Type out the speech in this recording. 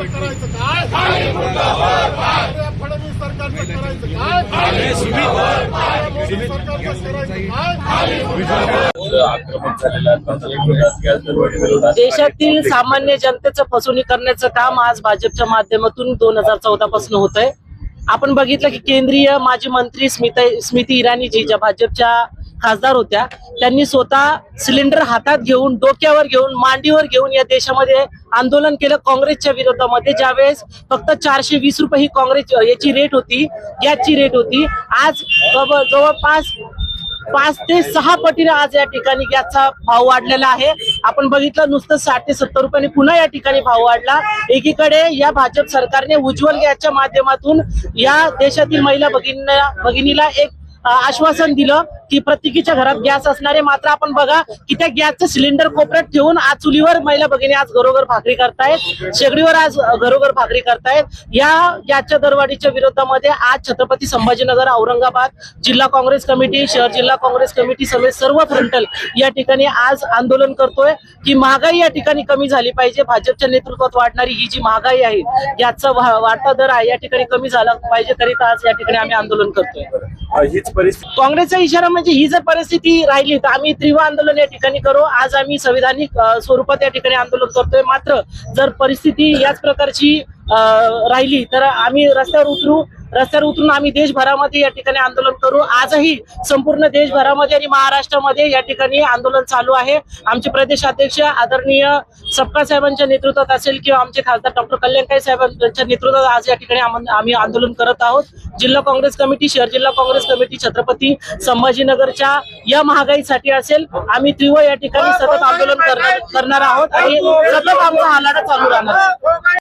करायचं काय? फडणवीस सरकारचं करायचं काय? मोदी सरकारचं करायचं काय? देशातील सामान्य जनतेचं फसवणूक करण्याचं काम आज भाजपच्या माध्यमातून 2014 पासून होत आहे। आपण बघितलं की केंद्रीय माजी मंत्री स्मृती इराणी जी ज्या भाजपच्या खासदार होत्या, त्यांनी स्वतः सिलेंडर हातात घेऊन, डोक्यावर घेऊन, मांडीवर घेऊन या देशामध्ये आंदोलन केलं काँग्रेसच्या विरोधामध्ये। ज्यावेळेस फक्त 420 रुपये ही काँग्रेस याची रेट होती, गॅसची रेट होती, आज जवळपास 5 ते 6 पटीने आज या ठिकाणी गॅसचा भाव वाढलेला आहे। आपण बघितलं नुसतं 60 ते 70 रुपयांनी पुन्हा या ठिकाणी भाव वाढला। एकीकडे या भाजप सरकारने उज्ज्वल गॅसच्या माध्यमातून या देशातील महिला भगिनीला एक आश्वासन दिलं की प्रत्येकीच्या घरात गॅस असणारे। मात्र आपण बघा की त्या गॅसचं सिलेंडर कोपऱ्यात ठेवून आज चुलीवर महिला भगिनी आज घरोघर भाकरी करतायत, शेगडीवर आज घरोघर भाकरी करतायत। या गॅसच्या दरवाढीच्या विरोधामध्ये आज छत्रपती संभाजीनगर, औरंगाबाद जिल्हा काँग्रेस कमिटी, शहर जिल्हा काँग्रेस कमिटी समेत सर्व फ्रंटल या ठिकाणी आज आंदोलन करतोय की महागाई या ठिकाणी कमी झाली पाहिजे। भाजपच्या नेतृत्वात वाढणारी ही जी महागाई आहे, गॅसचा वाढता दर आहे, या ठिकाणी कमी झाला पाहिजे, करिता आज या ठिकाणी आम्ही आंदोलन करतोय। हीच परिस्थिती काँग्रेसचा इशारा म्हणजे ही जर परिस्थिती राहिली तर आम्ही तीव्र आंदोलन या ठिकाणी करू। आज आम्ही संविधानिक स्वरूपात या ठिकाणी आंदोलन करतोय। मात्र जर परिस्थिती याच प्रकारची राहिली तर आम्ही रस्त्यावर उतरून आम्ही देशभरामध्ये या ठिकाणी आंदोलन करू। आजही संपूर्ण देशभरामध्ये आणि महाराष्ट्रामध्ये या ठिकाणी आंदोलन चालू आहे। आमचे प्रदेशाध्यक्ष आदरणीय सपकाळ साहेबांच्या नेतृत्वात असेल किंवा आमचे खासदार डॉक्टर कल्याणकारी साहेबांच्या नेतृत्वात आज या ठिकाणी आम्ही आंदोलन करत आहोत। जिल्हा काँग्रेस कमिटी, शहर जिल्हा काँग्रेस कमिटी छत्रपती संभाजीनगरच्या या महागाईसाठी असेल, आम्ही तीव्र या ठिकाणी सतत आंदोलन करणार आहोत आणि सतत आमचा हा लढा चालू राहणार आहे।